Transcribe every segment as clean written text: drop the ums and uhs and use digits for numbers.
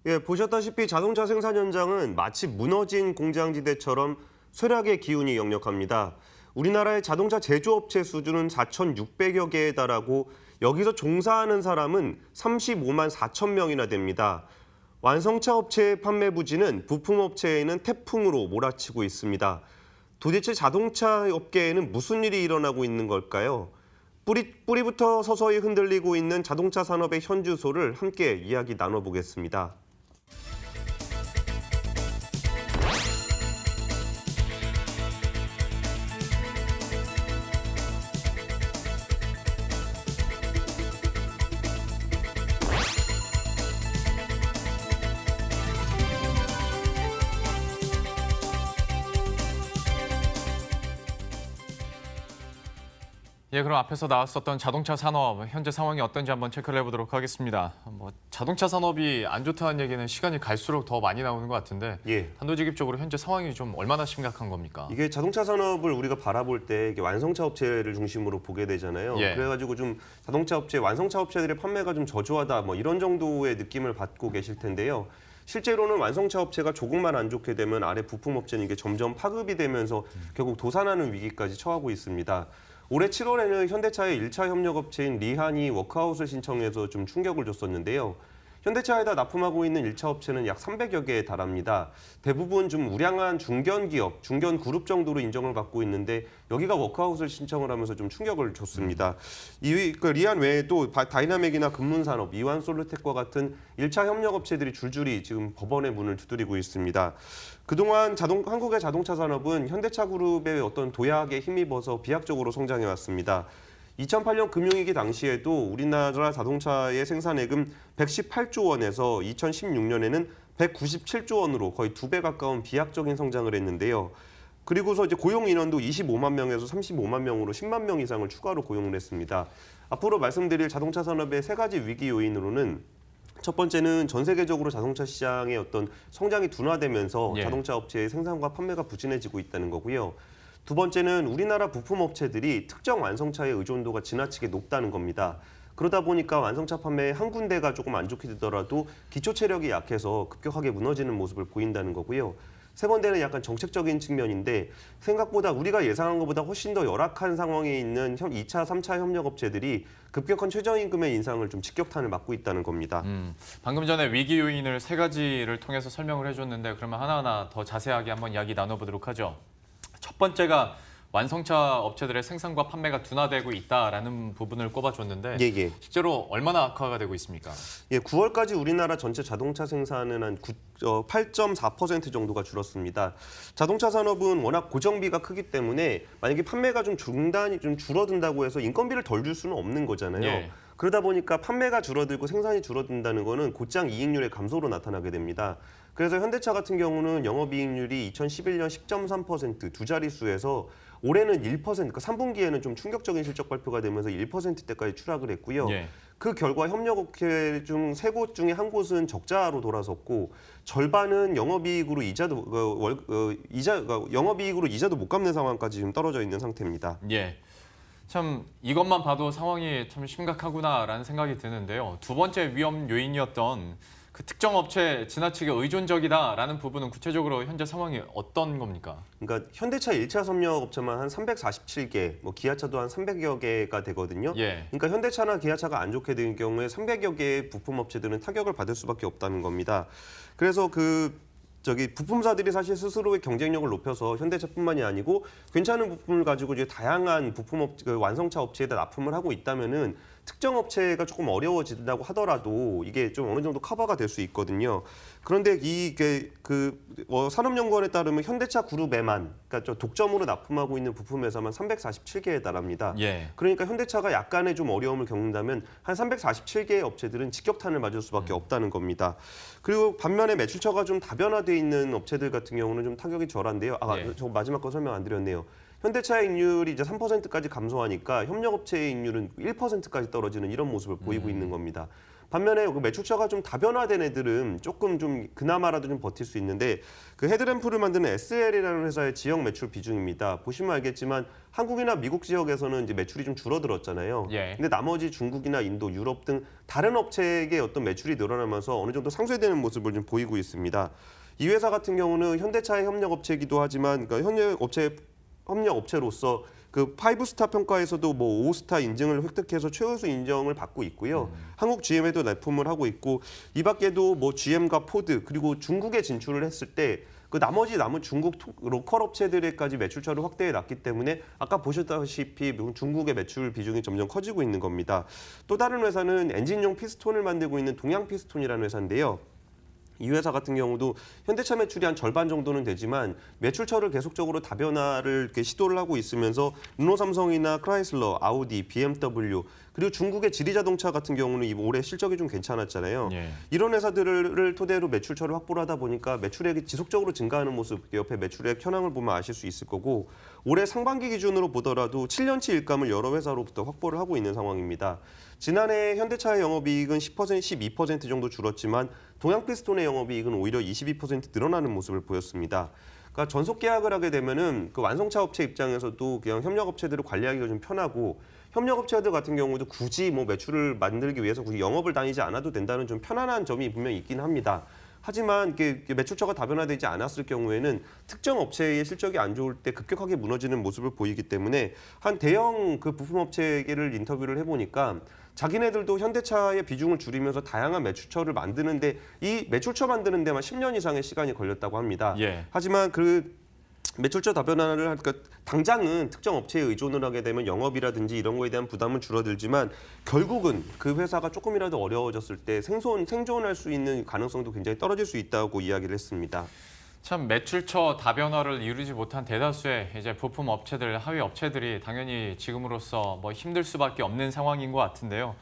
예, 보셨다시피 자동차 생산 현장은 마치 무너진 공장지대처럼 쇠락의 기운이 역력합니다. 우리나라의 자동차 제조업체 수준은 4,600여 개에 달하고 여기서 종사하는 사람은 35만 4천 명이나 됩니다. 완성차 업체의 판매 부진은 부품업체에는 태풍으로 몰아치고 있습니다. 도대체 자동차 업계에는 무슨 일이 일어나고 있는 걸까요? 뿌리부터 서서히 흔들리고 있는 자동차 산업의 현주소를 함께 이야기 나눠보겠습니다. 예, 그럼 앞에서 나왔었던 자동차 산업 현재 상황이 어떤지 한번 체크를 해보도록 하겠습니다. 자동차 산업이 안 좋다는 얘기는 시간이 갈수록 더 많이 나오는 것 같은데 단도직입적으로 현재 상황이 좀 얼마나 심각한 겁니까? 이게 자동차 산업을 우리가 바라볼 때 이게 완성차 업체를 중심으로 보게 되잖아요. 그래가지고 좀 자동차 업체, 완성차 업체들의 판매가 좀 저조하다 뭐 이런 정도의 느낌을 받고 계실 텐데요. 실제로는 완성차 업체가 조금만 안 좋게 되면 아래 부품 업체는 이게 점점 파급이 되면서 결국 도산하는 위기까지 처하고 있습니다. 올해 7월에는 현대차의 1차 협력업체인 리한이 워크아웃을 신청해서 좀 충격을 줬었는데요. 현대차에다 납품하고 있는 1차 업체는 약 300여 개에 달합니다. 대부분 좀 우량한 중견기업, 중견그룹 정도로 인정을 받고 있는데 여기가 워크아웃을 신청을 하면서 좀 충격을 줬습니다. 리한 외에도 다이나믹이나 금문산업, 이완솔루텍과 같은 1차 협력업체들이 줄줄이 지금 법원의 문을 두드리고 있습니다. 그동안 한국의 자동차 산업은 현대차 그룹의 어떤 도약에 힘입어서 비약적으로 성장해왔습니다. 2008년 금융위기 당시에도 우리나라 자동차의 생산액은 118조 원에서 2016년에는 197조 원으로 거의 2배 가까운 비약적인 성장을 했는데요. 그리고서 이제 고용 인원도 25만 명에서 35만 명으로 10만 명 이상을 추가로 고용을 했습니다. 앞으로 말씀드릴 자동차 산업의 세 가지 위기 요인으로는 첫 번째는 전 세계적으로 자동차 시장의 어떤 성장이 둔화되면서 자동차 업체의 생산과 판매가 부진해지고 있다는 거고요. 두 번째는 우리나라 부품 업체들이 특정 완성차의 의존도가 지나치게 높다는 겁니다. 그러다 보니까 완성차 판매에 한 군데가 조금 안 좋게 되더라도 기초 체력이 약해서 급격하게 무너지는 모습을 보인다는 거고요. 세 번째는 약간 정책적인 측면인데 생각보다 우리가 예상한 것보다 훨씬 더 열악한 상황에 있는 2차, 3차 협력업체들이 급격한 최저임금의 인상을 좀 직격탄을 맞고 있다는 겁니다. 방금 전에 위기 요인을 세 가지를 통해서 설명을 해줬는데 그러면 하나하나 더 자세하게 한번 이야기 나눠보도록 하죠. 첫 번째가 완성차 업체들의 생산과 판매가 둔화되고 있다라는 부분을 꼽아줬는데 실제로 얼마나 악화가 되고 있습니까? 9월까지 우리나라 전체 자동차 생산은 한 8.4% 정도가 줄었습니다. 자동차 산업은 워낙 고정비가 크기 때문에 만약에 판매가 좀 줄어든다고 해서 인건비를 덜 줄 수는 없는 거잖아요. 그러다 보니까 판매가 줄어들고 생산이 줄어든다는 거는 곧장 이익률의 감소로 나타나게 됩니다. 그래서 현대차 같은 경우는 영업이익률이 2011년 10.3% 두 자릿수에서 올해는 1%, 그러니까 3분기에는 좀 충격적인 실적 발표가 되면서 1%대까지 추락을 했고요. 그 결과 협력업체 중 세 곳 중에 한 곳은 적자로 돌아섰고 절반은 영업이익으로 이자도 못 갚는 상황까지 지금 떨어져 있는 상태입니다. 참 이것만 봐도 상황이 참 심각하구나라는 생각이 드는데요. 두 번째 위험 요인이었던 그 특정 업체에 지나치게 의존적이다라는 부분은 구체적으로 현재 상황이 어떤 겁니까? 그러니까 현대차 1차 협력업체만 한 347개, 뭐 기아차도 한 300여 개가 되거든요. 그러니까 현대차나 기아차가 안 좋게 된 경우에 300여 개의 부품업체들은 타격을 받을 수밖에 없다는 겁니다. 그래서 부품사들이 사실 스스로의 경쟁력을 높여서 현대차뿐만이 아니고 괜찮은 부품을 가지고 이제 다양한 완성차 업체에다 납품을 하고 있다면은 특정 업체가 조금 어려워진다고 하더라도 이게 좀 어느 정도 커버가 될 수 있거든요. 그런데 산업연구원에 따르면 현대차 그룹에만, 그러니까 독점으로 납품하고 있는 부품 회사만 347개에 달합니다. 그러니까 현대차가 약간의 좀 어려움을 겪는다면 한 347개의 업체들은 직격탄을 맞을 수밖에 없다는 겁니다. 그리고 반면에 매출처가 좀 다변화돼 있는 업체들 같은 경우는 좀 타격이 덜한데요. 저 마지막 거 설명 안 드렸네요. 현대차의 이익률이 이제 3%까지 감소하니까 협력업체의 이익률은 1%까지 떨어지는 이런 모습을 보이고 있는 겁니다. 반면에 그 매출처가 좀 다변화된 애들은 조금 좀 그나마라도 좀 버틸 수 있는데 그 헤드램프를 만드는 SL이라는 회사의 지역 매출 비중입니다. 보시면 알겠지만 한국이나 미국 지역에서는 이제 매출이 좀 줄어들었잖아요. 예. 근데 나머지 중국이나 인도, 유럽 등 다른 업체에게 어떤 매출이 늘어나면서 어느 정도 상쇄되는 모습을 좀 보이고 있습니다. 이 회사 같은 경우는 현대차의 협력업체이기도 하지만 그러니까 협력업체로서 그 5스타 평가에서도 뭐 5스타 인증을 획득해서 최우수 인정을 받고 있고요. 한국 GM에도 납품을 하고 있고 이 밖에도 뭐 GM과 포드 그리고 중국에 진출을 했을 때 그 나머지 남은 중국 로컬 업체들에까지 매출처를 확대해 놨기 때문에 아까 보셨다시피 중국의 매출 비중이 점점 커지고 있는 겁니다. 또 다른 회사는 엔진용 피스톤을 만들고 있는 동양 피스톤이라는 회사인데요. 이 회사 같은 경우도 현대차 매출이 한 절반 정도는 되지만 매출처를 계속적으로 다변화를 이렇게 시도를 하고 있으면서 르노삼성이나 크라이슬러, 아우디, BMW 그리고 중국의 지리자동차 같은 경우는 올해 실적이 좀 괜찮았잖아요. 예. 이런 회사들을 토대로 매출처를 확보를 하다 보니까 매출액이 지속적으로 증가하는 모습 옆에 매출액 현황을 보면 아실 수 있을 거고 올해 상반기 기준으로 보더라도 7년치 일감을 여러 회사로부터 확보를 하고 있는 상황입니다. 지난해 현대차의 영업이익은 10%, 12% 정도 줄었지만 동양피스톤의 영업이익은 오히려 22% 늘어나는 모습을 보였습니다. 그러니까 전속 계약을 하게 되면은 그 완성차 업체 입장에서도 그냥 협력업체들을 관리하기가 좀 편하고 협력업체들 같은 경우도 굳이 뭐 매출을 만들기 위해서 굳이 영업을 다니지 않아도 된다는 좀 편안한 점이 분명히 있긴 합니다. 하지만 이게 매출처가 다변화되지 않았을 경우에는 특정 업체의 실적이 안 좋을 때 급격하게 무너지는 모습을 보이기 때문에 한 대형 그 부품업체를 인터뷰를 해보니까 자기네들도 현대차의 비중을 줄이면서 다양한 매출처를 만드는데 이 매출처 만드는 데만 10년 이상의 시간이 걸렸다고 합니다. 예. 하지만 그 매출처 다변화를 하니까 당장은 특정 업체에 의존을 하게 되면 영업이라든지 이런 거에 대한 부담은 줄어들지만 결국은 그 회사가 조금이라도 어려워졌을 때 생존할 수 있는 가능성도 굉장히 떨어질 수 있다고 이야기를 했습니다. 참 매출처 다변화를 이루지 못한 대다수의 이제 부품 업체들, 하위 업체들이 당연히 지금으로서 뭐 힘들 수밖에 없는 상황인 것 같은데요.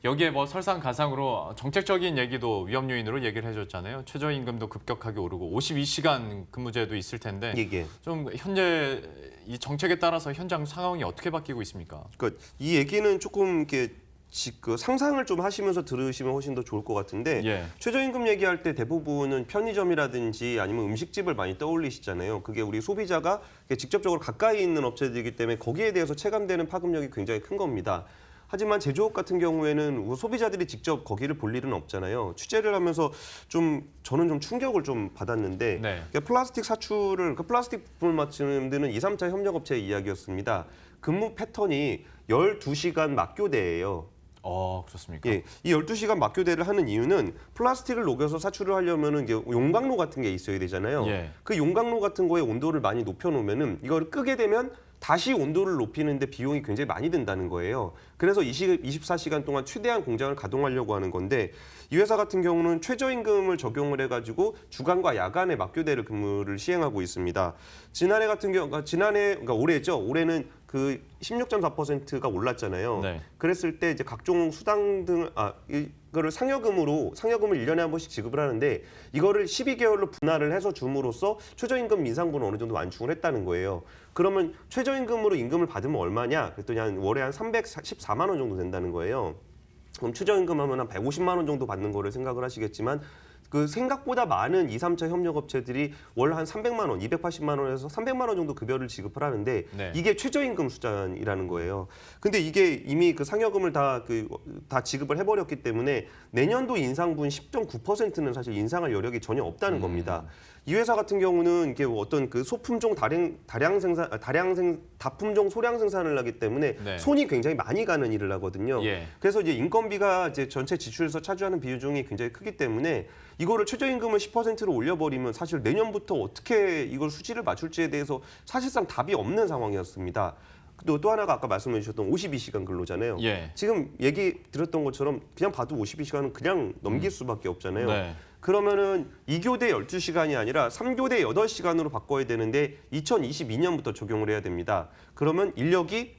여기에 뭐 설상가상으로 정책적인 얘기도 위험 요인으로 얘기를 해줬잖아요. 최저임금도 급격하게 오르고 52시간 근무제도 있을 텐데 좀 현재 이 정책에 따라서 현장 상황이 어떻게 바뀌고 있습니까? 그러니까 이 얘기는 조금 이렇게 그 상상을 좀 하시면서 들으시면 훨씬 더 좋을 것 같은데 예. 최저임금 얘기할 때 대부분은 편의점이라든지 아니면 음식집을 많이 떠올리시잖아요. 그게 우리 소비자가 직접적으로 가까이 있는 업체들이기 때문에 거기에 대해서 체감되는 파급력이 굉장히 큰 겁니다. 하지만 제조업 같은 경우에는 소비자들이 직접 거기를 볼 일은 없잖아요. 취재를 하면서 저는 좀 충격을 좀 받았는데 네. 플라스틱 사출을 플라스틱 부품을 만드는 2, 3차 협력업체의 이야기였습니다. 근무 패턴이 12시간 맞교대예요. 그렇습니까? 예, 이 12시간 맞교대를 하는 이유는 플라스틱을 녹여서 사출을 하려면은 이게 용광로 같은 게 있어야 되잖아요. 예. 그 용광로 같은 거에 온도를 많이 높여놓으면은 이걸 끄게 되면 다시 온도를 높이는데 비용이 굉장히 많이 든다는 거예요. 그래서 24시간 동안 최대한 공장을 가동하려고 하는 건데 이 회사 같은 경우는 최저임금을 적용을 해가지고 주간과 야간에 맞교대를 근무를 시행하고 있습니다. 그러니까 올해죠. 올해는 그 16.4%가 올랐잖아요. 네. 그랬을 때 이제 각종 수당 등 이거를 상여금을 1년에 한 번씩 지급을 하는데 이거를 12개월로 분할을 해서 줌으로써 최저임금 인상분을 어느 정도 완충을 했다는 거예요. 그러면 최저임금으로 임금을 받으면 얼마냐? 그랬더니 월에 한 314만 원 정도 된다는 거예요. 그럼 최저임금 하면 한 150만 원 정도 받는 거를 생각을 하시겠지만 그 생각보다 많은 2, 3차 협력업체들이 월 한 300만 원, 280만 원에서 300만 원 정도 급여를 지급을 하는데 네. 이게 최저임금 수준이라는 거예요. 근데 이게 이미 그 상여금을 다 지급을 해버렸기 때문에 내년도 인상분 10.9%는 사실 인상할 여력이 전혀 없다는 겁니다. 이 회사 같은 경우는 이게 어떤 그 소품종 다품종 소량 생산을 하기 때문에 네. 손이 굉장히 많이 가는 일을 하거든요. 예. 그래서 이제 인건비가 이제 전체 지출에서 차지하는 비중이 굉장히 크기 때문에 이거를 최저임금을 10%로 올려버리면 사실 내년부터 어떻게 이걸 수지를 맞출지에 대해서 사실상 답이 없는 상황이었습니다. 또 하나가 아까 말씀해 주셨던 52시간 근로잖아요. 예. 지금 얘기 드렸던 것처럼 그냥 봐도 52시간은 그냥 넘길 수밖에 없잖아요. 네. 그러면은 2교대 12시간이 아니라 3교대 8시간으로 바꿔야 되는데 2022년부터 적용을 해야 됩니다. 그러면 인력이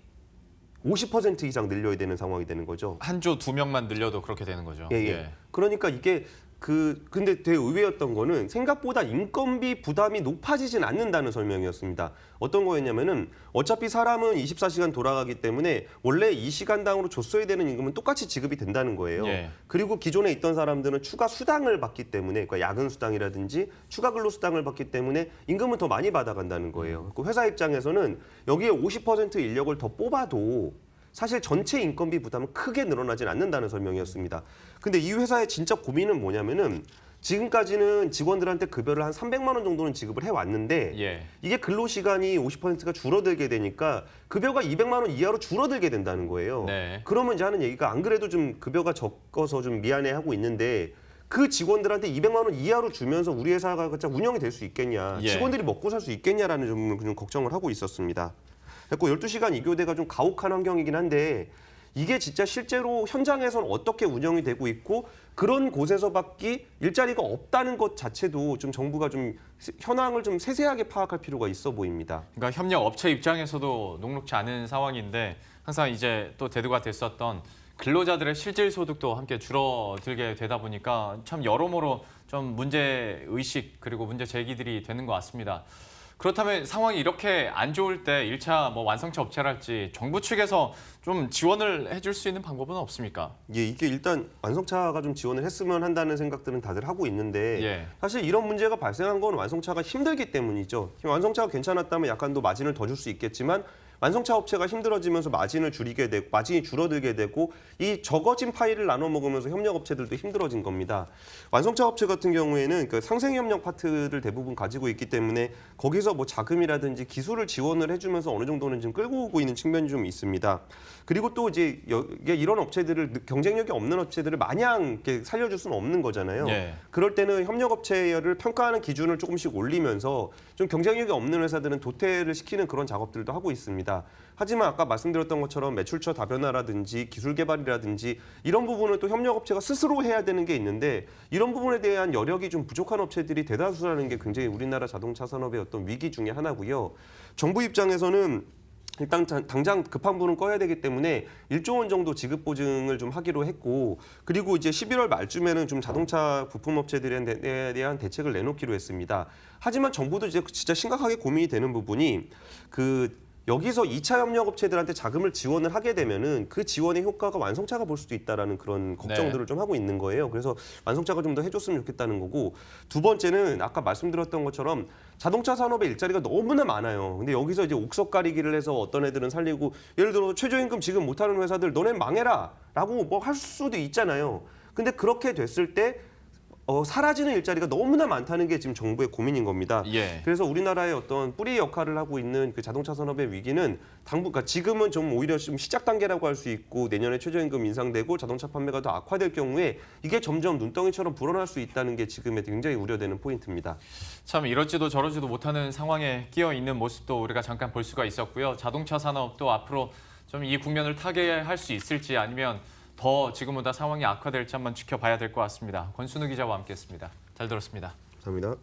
50% 이상 늘려야 되는 상황이 되는 거죠. 한 조 2명만 늘려도 그렇게 되는 거죠. 예. 그러니까 이게 근데 되게 의외였던 거는 생각보다 인건비 부담이 높아지진 않는다는 설명이었습니다. 어떤 거였냐면은 어차피 사람은 24시간 돌아가기 때문에 원래 이 시간당으로 줬어야 되는 임금은 똑같이 지급이 된다는 거예요. 예. 그리고 기존에 있던 사람들은 추가 수당을 받기 때문에 그러니까 야근 수당이라든지 추가 근로 수당을 받기 때문에 임금은 더 많이 받아간다는 거예요. 그 회사 입장에서는 여기에 50% 인력을 더 뽑아도 사실 전체 인건비 부담은 크게 늘어나진 않는다는 설명이었습니다. 근데 이 회사의 진짜 고민은 뭐냐면은 지금까지는 직원들한테 급여를 한 300만 원 정도는 지급을 해왔는데 예. 이게 근로시간이 50%가 줄어들게 되니까 급여가 200만 원 이하로 줄어들게 된다는 거예요. 네. 그러면 이제 하는 얘기가 안 그래도 좀 급여가 적어서 좀 미안해하고 있는데 그 직원들한테 200만 원 이하로 주면서 우리 회사가 운영이 될 수 있겠냐. 예. 직원들이 먹고 살 수 있겠냐라는 점을 좀 걱정을 하고 있었습니다. 그래서 12시간 2교대가 좀 가혹한 환경이긴 한데 이게 진짜 실제로 현장에서는 어떻게 운영이 되고 있고 그런 곳에서밖에 일자리가 없다는 것 자체도 좀 정부가 좀 현황을 좀 세세하게 파악할 필요가 있어 보입니다. 그러니까 협력 업체 입장에서도 녹록지 않은 상황인데 항상 이제 또 대두가 됐었던 근로자들의 실질 소득도 함께 줄어들게 되다 보니까 참 여러모로 좀 문제 의식 그리고 문제 제기들이 되는 것 같습니다. 그렇다면 상황이 이렇게 안 좋을 때 1차 완성차 업체랄지 정부 측에서 좀 지원을 해줄 수 있는 방법은 없습니까? 예, 이게 일단 완성차가 좀 지원을 했으면 한다는 생각들은 다들 하고 있는데 예. 사실 이런 문제가 발생한 건 완성차가 힘들기 때문이죠. 완성차가 괜찮았다면 약간 더 마진을 더 줄 수 있겠지만 완성차 업체가 힘들어지면서 마진을 줄이게 되고 마진이 줄어들게 되고 이 적어진 파일을 나눠 먹으면서 협력 업체들도 힘들어진 겁니다. 완성차 업체 같은 경우에는 그 상생 협력 파트를 대부분 가지고 있기 때문에 거기서 뭐 자금이라든지 기술을 지원을 해주면서 어느 정도는 좀 끌고 오고 있는 측면이 좀 있습니다. 그리고 또 이제 이런 업체들을 경쟁력이 없는 업체들을 마냥 이렇게 살려줄 수는 없는 거잖아요. 예. 그럴 때는 협력 업체를 평가하는 기준을 조금씩 올리면서 좀 경쟁력이 없는 회사들은 도태를 시키는 그런 작업들도 하고 있습니다. 하지만 아까 말씀드렸던 것처럼 매출처 다변화라든지 기술 개발이라든지 이런 부분은 또 협력업체가 스스로 해야 되는 게 있는데 이런 부분에 대한 여력이 좀 부족한 업체들이 대다수라는 게 굉장히 우리나라 자동차 산업의 어떤 위기 중에 하나고요. 정부 입장에서는 일단 당장 급한 불은 꺼야 되기 때문에 1조 원 정도 지급 보증을 좀 하기로 했고 그리고 이제 11월 말쯤에는 좀 자동차 부품업체들에 대한 대책을 내놓기로 했습니다. 하지만 정부도 이제 진짜 심각하게 고민이 되는 부분이 여기서 2차 협력업체들한테 자금을 지원을 하게 되면은 그 지원의 효과가 완성차가 볼 수도 있다라는 그런 걱정들을 좀 하고 있는 거예요. 그래서 완성차가 좀 더 해줬으면 좋겠다는 거고 두 번째는 아까 말씀드렸던 것처럼 자동차 산업의 일자리가 너무나 많아요. 근데 여기서 이제 옥석 가리기를 해서 어떤 애들은 살리고 예를 들어 최저임금 지급 못하는 회사들 너넨 망해라라고 뭐 할 수도 있잖아요. 근데 그렇게 됐을 때 사라지는 일자리가 너무나 많다는 게 지금 정부의 고민인 겁니다. 예. 그래서 우리나라의 어떤 뿌리 역할을 하고 있는 그 자동차 산업의 위기는 그러니까 지금은 좀 오히려 좀 시작 단계라고 할 수 있고 내년에 최저임금 인상되고 자동차 판매가 더 악화될 경우에 이게 점점 눈덩이처럼 불어날 수 있다는 게 지금의 굉장히 우려되는 포인트입니다. 참 이러지도 저러지도 못하는 상황에 끼어 있는 모습도 우리가 잠깐 볼 수가 있었고요. 자동차 산업도 앞으로 좀 이 국면을 타개할 수 있을지 아니면 더 지금보다 상황이 악화될지 한번 지켜봐야 될 것 같습니다. 권순우 기자와 함께했습니다. 잘 들었습니다. 감사합니다.